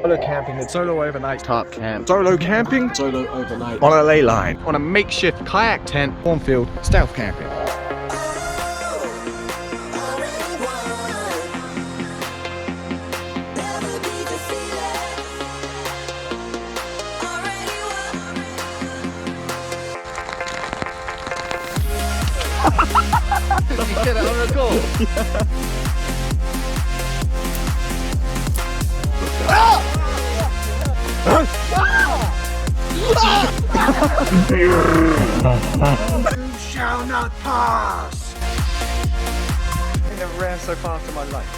Solo camping, solo overnight, tarp camp, solo camping, solo overnight, on a ley line, on a makeshift kayak tent, cornfield, stealth camping. Did you get it on record? You shall not pass! I never ran so fast in my life.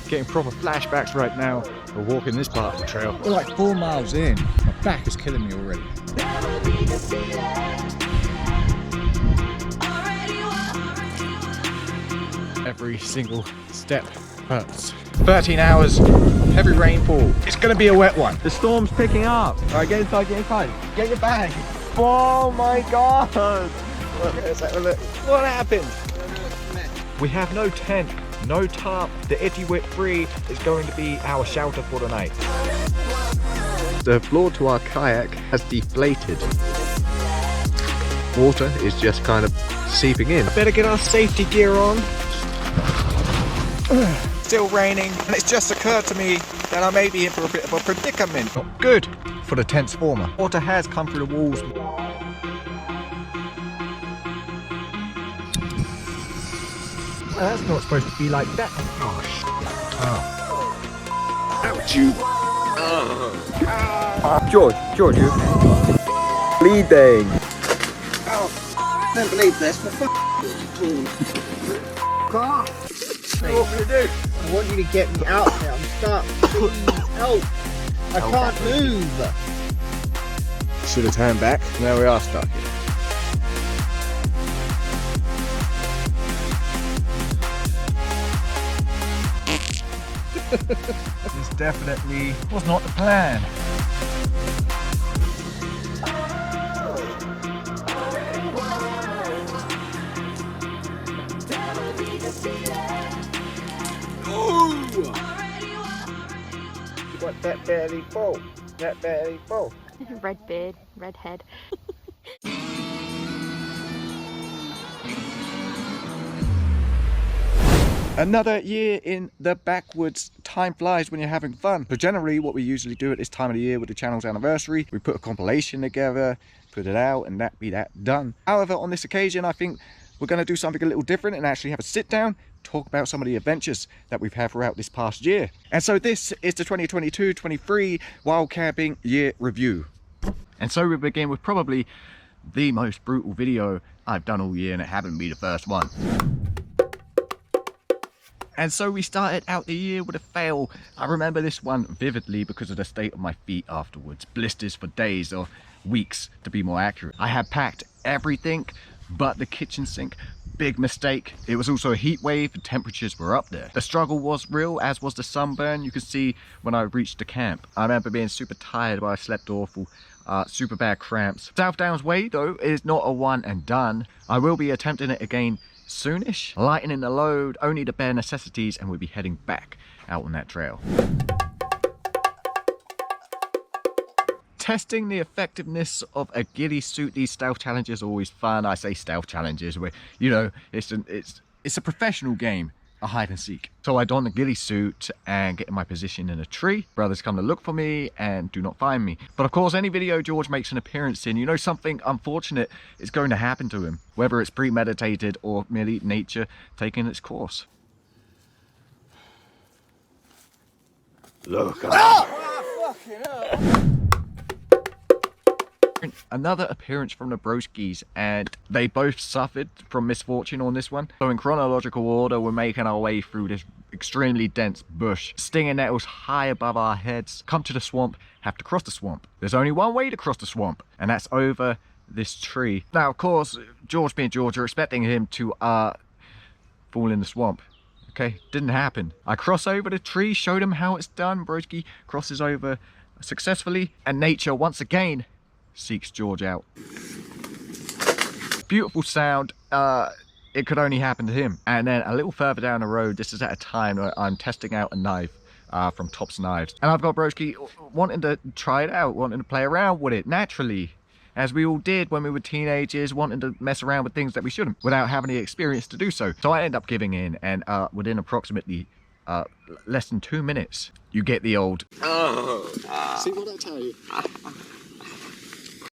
Getting proper flashbacks right now of walking this part of the trail. We're like 4 miles in. My back is killing me already. Every single step hurts. 13 hours, heavy rainfall. It's gonna be a wet one. The storm's picking up. All right, get inside, get inside. Get your bag. Oh my God. Let's have a look. What happened? We have no tent, no tarp. The Itty Wit 3 is going to be our shelter for the night. The floor to our kayak has deflated. Water is just kind of seeping in. I better get our safety gear on. Still raining, and it's just occurred to me that I may be in for a bit of a predicament. Not good for the tent's former. Water has come through the walls. That's not supposed to be like that. Oh. Ouch, you. George, you. Bleeding. I don't believe this, but God. What can I do? I want you to get me out there. I'm stuck. Please help. I can't move. Should have turned back. Now we are stuck here. This definitely was not the plan. What that barely full? That barely full. Red beard, red head. Another year in the backwoods. Time flies when you're having fun. So generally what we usually do at this time of the year with the channel's anniversary, we put a compilation together, put it out, and that be that done. However, on this occasion, I think we're going to do something a little different and actually have a sit down, talk about some of the adventures that we've had throughout this past year. And so this is the 2022-23 wild camping year review. And so we begin with probably the most brutal video I've done all year, and it happened to be the first one. And so we started out the year with a fail. I remember this one vividly because of the state of my feet afterwards. Blisters for days or weeks to be more accurate. I had packed everything but the kitchen sink. Big mistake. It was also a heat wave and temperatures were up there. The struggle was real, as was the sunburn you could see when I reached the camp. I remember being super tired while I slept awful. Super bad cramps. South Downs Way though is not a one and done. I will be attempting it again soonish, lightening the load, only the bare necessities, and we'll be heading back out on that trail. Testing the effectiveness of a ghillie suit. These stealth challenges are always fun. I say stealth challenges where, you know, it's a professional game, a hide and seek. So I don the ghillie suit and get in my position in a tree. Brothers come to look for me and do not find me. But of course, any video George makes an appearance in, you know something unfortunate is going to happen to him, whether it's premeditated or merely nature taking its course. Look up. Fucking hell. Another appearance from the broskies, and they both suffered from misfortune on this one. So in chronological order, we're making our way through this extremely dense bush. Stinging nettles high above our heads. Come to the swamp, have to cross the swamp. There's only one way to cross the swamp, and that's over this tree. Now, of course, George being George, you're expecting him to fall in the swamp. Okay, didn't happen. I cross over the tree, showed him how it's done. Broski crosses over successfully, and nature once again seeks George out. beautiful sound. It could only happen to him. And then a little further down the road, this is at a time where I'm testing out a knife from Top's Knives. And I've got Broski wanting to try it out, wanting to play around with it naturally, as we all did when we were teenagers, wanting to mess around with things that we shouldn't without having the experience to do so. So I end up giving in, and within approximately less than 2 minutes, you get the old see what I tell you,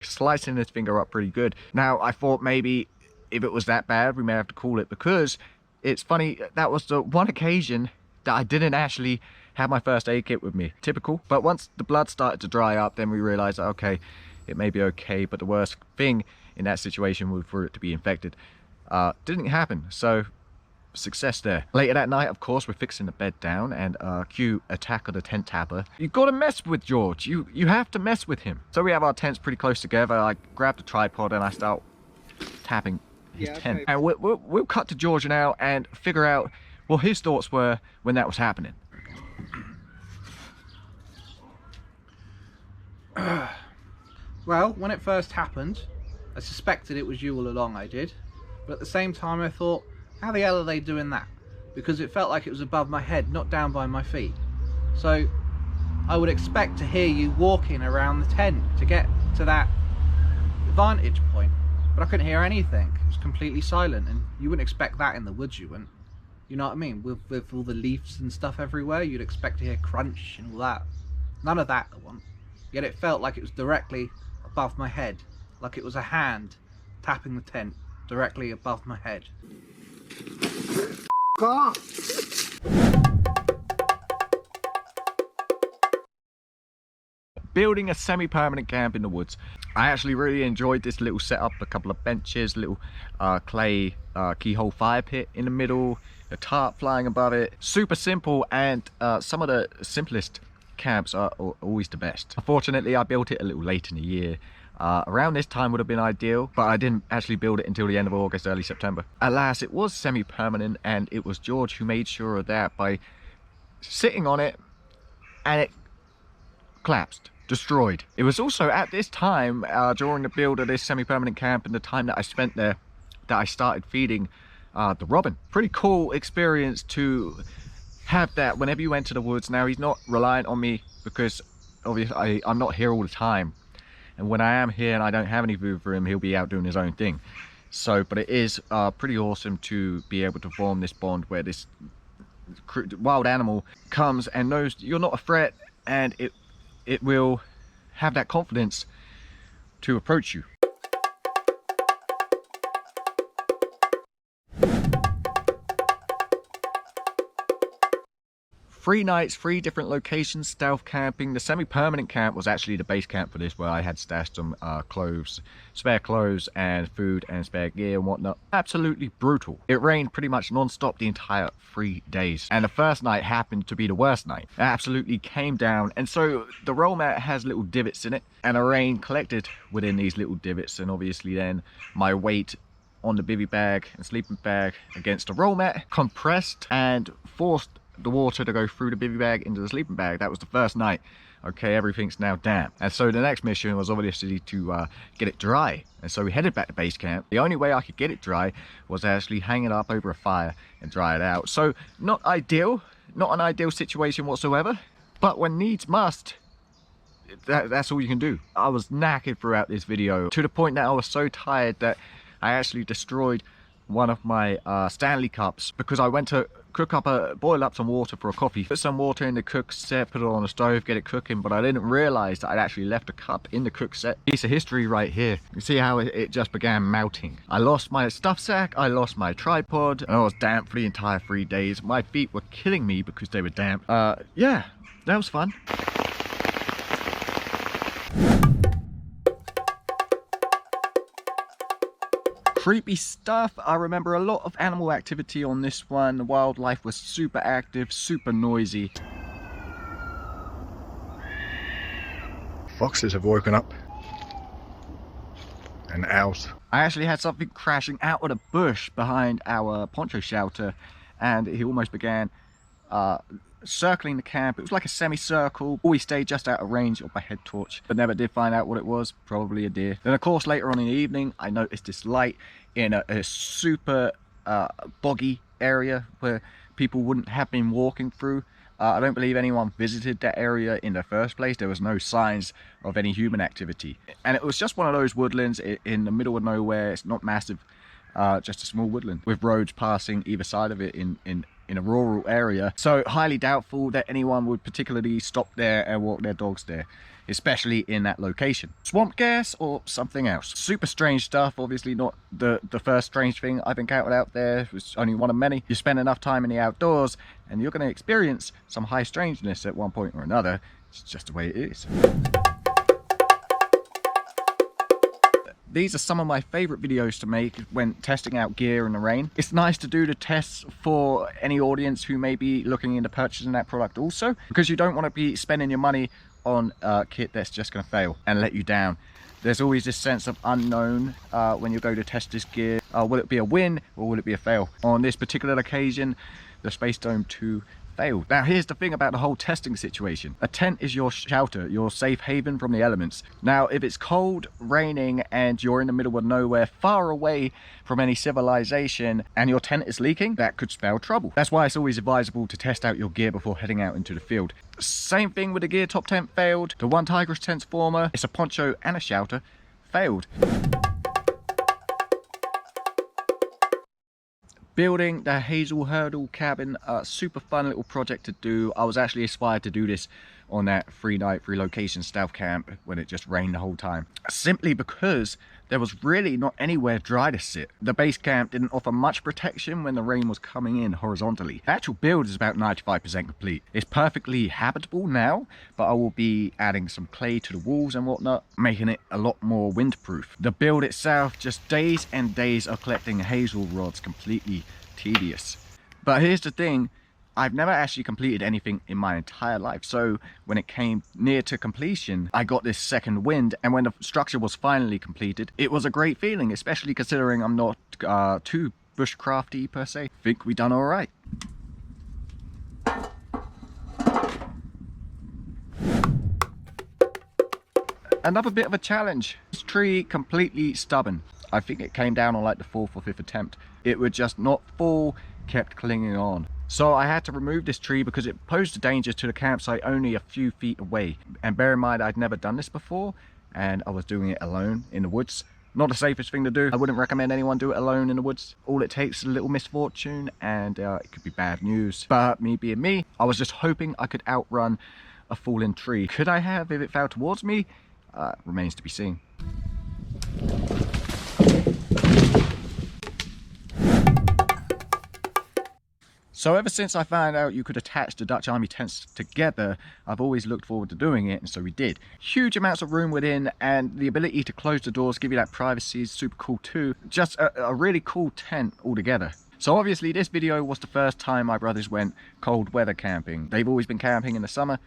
slicing his finger up pretty good. Now I thought maybe if it was that bad we may have to call it, because it's funny, that was the one occasion that I didn't actually have my first aid kit with me. Typical. But once the blood started to dry up, then we realized, okay, it may be okay, but the worst thing in that situation was for it to be infected. Didn't happen, so success there. Later that night, of course, we're fixing the bed down, and cue Attack of the Tent Tapper. You gotta mess with George. You have to mess with him. So we have our tents pretty close together. I grab the tripod and I start tapping his tent. And we'll cut to George now and figure out what his thoughts were when that was happening. Well, when it first happened, I suspected it was you all along, I did. But at the same time I thought, how the hell are they doing that? Because it felt like it was above my head, not down by my feet. So I would expect to hear you walking around the tent to get to that vantage point. But I couldn't hear anything. It was completely silent, and you wouldn't expect that in the woods, you wouldn't. You know what I mean? With all the leaves and stuff everywhere, you'd expect to hear crunch and all that. None of that, I want. Yet it felt like it was directly above my head, like it was a hand tapping the tent directly above my head. Building a semi-permanent camp in the woods. I actually really enjoyed this little setup. A couple of benches, little clay keyhole fire pit in the middle, a tarp flying above it. Super simple, and some of the simplest camps are always the best. Unfortunately, I built it a little late in the year. Around this time would have been ideal, but I didn't actually build it until the end of August, early September. Alas, it was semi-permanent, and it was George who made sure of that by sitting on it, and it collapsed, destroyed. It was also at this time, during the build of this semi-permanent camp and the time that I spent there, that I started feeding the robin. Pretty cool experience to have that whenever you went to the woods. Now he's not reliant on me, because obviously I'm not here all the time, and when I am here and I don't have any food for him, he'll be out doing his own thing. So, but it is pretty awesome to be able to form this bond where this wild animal comes and knows you're not a threat, and it will have that confidence to approach you. 3 nights, 3 different locations, stealth camping. The semi-permanent camp was actually the base camp for this, where I had stashed some clothes, spare clothes and food and spare gear and whatnot. Absolutely brutal. It rained pretty much non-stop the entire 3 days, and the first night happened to be the worst night. It absolutely came down, and so the roll mat has little divots in it, and the rain collected within these little divots, and obviously then my weight on the bivy bag and sleeping bag against the roll mat compressed and forced the water to go through the bivy bag into the sleeping bag. That was the first night. Okay, everything's now damp, and so the next mission was obviously to get it dry, and so we headed back to base camp. The only way I could get it dry was actually hang it up over a fire and dry it out. So not ideal, not an ideal situation whatsoever, but when needs must, that's all you can do. I was knackered throughout this video, to the point that I was so tired that I actually destroyed one of my Stanley cups, because I went to boil up some water for a coffee, put some water in the cook set, put it on the stove, get it cooking, but I didn't realize that I'd actually left a cup in the cook set. Piece of history right here. You see how it just began melting. I lost my stuff sack, I lost my tripod, and I was damp for the entire 3 days. My feet were killing me because they were damp. Yeah, that was fun. Creepy stuff. I remember a lot of animal activity on this one. The wildlife was super active, super noisy. Foxes have woken up. And owls. I actually had something crashing out of the bush behind our poncho shelter, and he almost began circling the camp. It was like a semicircle. Always stayed just out of range of my head torch, but never did find out what it was. Probably a deer. Then of course later on in the evening I noticed this light in a super boggy area where people wouldn't have been walking through. I don't believe anyone visited that area in the first place. There was no signs of any human activity, and it was just one of those woodlands in the middle of nowhere. It's not massive, just a small woodland with roads passing either side of it in a rural area. So highly doubtful that anyone would particularly stop there and walk their dogs there, especially in that location. Swamp gas or something else. Super strange stuff. Obviously not the first strange thing I've encountered out there. It was only one of many. You spend enough time in the outdoors and you're going to experience some high strangeness at one point or another. It's just the way it is. These are some of my favorite videos to make when testing out gear in the rain. It's nice to do the tests for any audience who may be looking into purchasing that product also, because you don't want to be spending your money on a kit that's just going to fail and let you down. There's always this sense of unknown when you go to test this gear. Will it be a win or will it be a fail? On this particular occasion, the Space Dome 2 failed. Now here's the thing about the whole testing situation. A tent is your shelter, your safe haven from the elements. Now if it's cold, raining, and you're in the middle of nowhere, far away from any civilization, and your tent is leaking, that could spell trouble. That's why it's always advisable to test out your gear before heading out into the field. Same thing with the gear top tent failed. The one Tigris transformer, it's a poncho and a shelter, failed. Building the Hazel Hurdle cabin, a super fun little project to do. I was actually inspired to do this on that 3-night 3-location stealth camp when it just rained the whole time, simply because there was really not anywhere dry to sit. The base camp didn't offer much protection when the rain was coming in horizontally. The actual build is about 95% complete. It's perfectly habitable now, but I will be adding some clay to the walls and whatnot, making it a lot more windproof. The build itself, just days and days of collecting hazel rods, completely tedious. But here's the thing, I've never actually completed anything in my entire life, so when it came near to completion, I got this second wind, and when the structure was finally completed, it was a great feeling, especially considering I'm not too bushcrafty per se. Think we done all right. Another bit of a challenge. This tree completely stubborn. I think it came down on like the 4th or 5th attempt. It would just not fall, kept clinging on. So I had to remove this tree because it posed a danger to the campsite only a few feet away. And bear in mind, I'd never done this before, and I was doing it alone in the woods. Not the safest thing to do. I wouldn't recommend anyone do it alone in the woods. All it takes is a little misfortune and it could be bad news. But me being me, I was just hoping I could outrun a fallen tree. Could I have if it fell towards me? Remains to be seen. So ever since I found out you could attach the Dutch Army tents together, I've always looked forward to doing it, and so we did. Huge amounts of room within, and the ability to close the doors, give you that privacy, is super cool too. Just a really cool tent altogether. So obviously this video was the first time my brothers went cold weather camping. They've always been camping in the summer,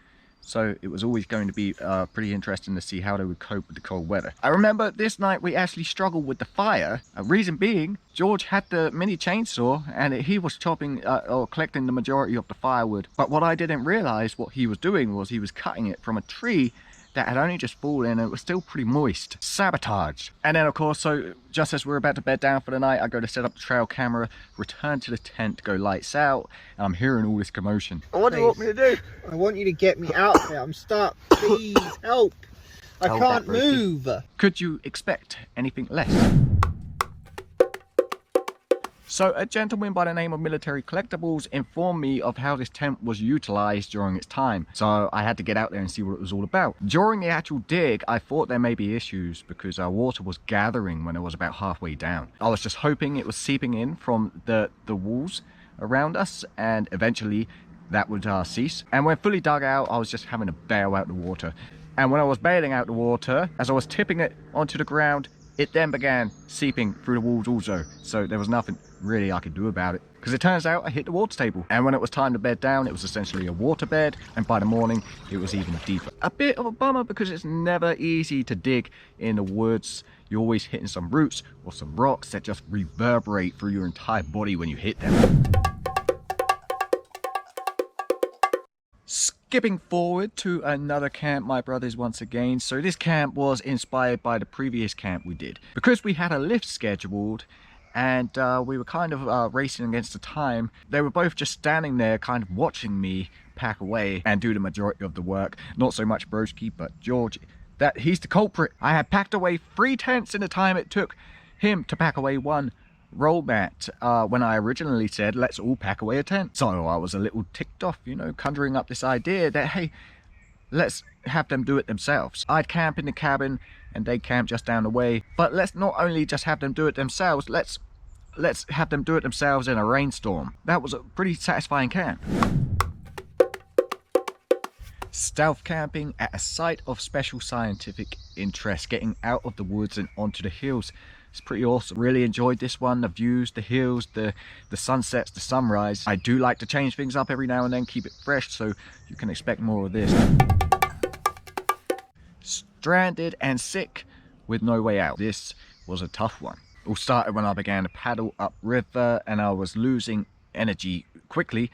so it was always going to be pretty interesting to see how they would cope with the cold weather. I remember this night we actually struggled with the fire. Reason being, George had the mini chainsaw and he was chopping or collecting the majority of the firewood. But what I didn't realize what he was doing was he was cutting it from a tree that had only just fallen and it was still pretty moist. Sabotage. And then of course, so just as we're about to bed down for the night, I go to set up the trail camera, return to the tent, go lights out, and I'm hearing all this commotion. What do you want me to do? I want you to get me out there. I'm stuck. Please help. I can't move. Could you expect anything less? So a gentleman by the name of Military Collectibles informed me of how this tent was utilized during its time. So I had to get out there and see what it was all about. During the actual dig, I thought there may be issues because water was gathering when it was about halfway down. I was just hoping it was seeping in from the walls around us, and eventually that would cease. And when fully dug out, I was just having to bail out the water. And when I was bailing out the water, as I was tipping it onto the ground, it then began seeping through the walls also. So there was nothing really I could do about it, because it turns out I hit the water table, and when it was time to bed down, it was essentially a water bed, and by the morning it was even deeper. A bit of a bummer because it's never easy to dig in the woods. You're always hitting some roots or some rocks that just reverberate through your entire body when you hit them. Skipping forward to another camp, my brothers once again. So this camp was inspired by the previous camp we did. Because we had a lift scheduled and we were kind of racing against the time, they were both just standing there kind of watching me pack away and do the majority of the work. Not so much Broski, but George, he's the culprit. I had packed away 3 tents in the time it took him to pack away 1 roll mat when I originally said let's all pack away a tent. So I was a little ticked off, you know, conjuring up this idea that hey, let's have them do it themselves. I'd camp in the cabin and they camp just down the way, but let's not only just have them do it themselves, let's have them do it themselves in a rainstorm. That was a pretty satisfying camp. Stealth camping at a site of special scientific interest, getting out of the woods and onto the hills. It's pretty awesome. Really enjoyed this one. The views, the hills, the sunsets, the sunrise. I do like to change things up every now and then, keep it fresh, so you can expect more of this. Stranded and sick with no way out. This was a tough one. All started when I began to paddle upriver and I was losing energy quickly.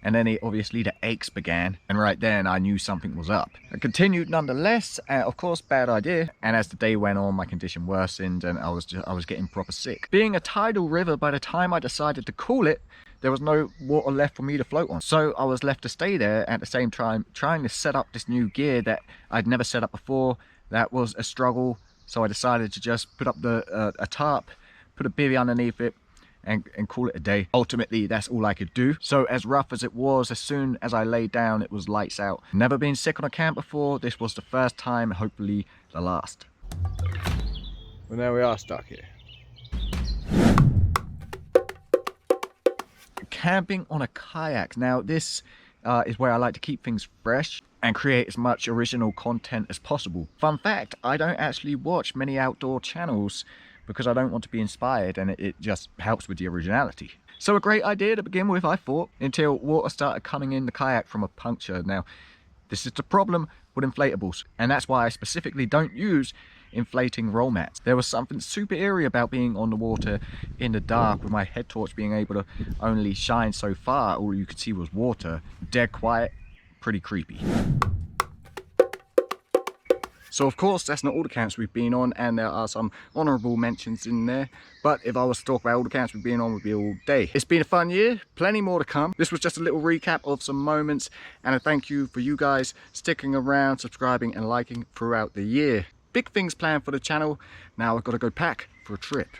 And then obviously the aches began, and right then I knew something was up. I continued nonetheless, of course, bad idea. And as the day went on, my condition worsened and I was getting proper sick. Being a tidal river, by the time I decided to cool it, there was no water left for me to float on. So I was left to stay there at the same time, trying to set up this new gear that I'd never set up before. That was a struggle. So I decided to just put up a tarp, put a bivvy underneath it, and call it a day. Ultimately, that's all I could do. So as rough as it was, as soon as I laid down, it was lights out. Never been sick on a camp before. This was the first time, hopefully the last. Well, now we are stuck here. Camping on a kayak. Now this is where I like to keep things fresh and create as much original content as possible. Fun fact, I don't actually watch many outdoor channels because I don't want to be inspired, and it just helps with the originality. So a great idea to begin with, I thought, until water started coming in the kayak from a puncture. Now, this is the problem with inflatables, and that's why I specifically don't use inflating roll mats. There was something super eerie about being on the water in the dark with my head torch being able to only shine so far. All you could see was water. Dead quiet, pretty creepy. So of course, that's not all the camps we've been on, and there are some honourable mentions in there. But if I was to talk about all the camps we've been on, we'd be all day. It's been a fun year, plenty more to come. This was just a little recap of some moments, and a thank you for you guys sticking around, subscribing and liking throughout the year. Big things planned for the channel. Now I've got to go pack for a trip.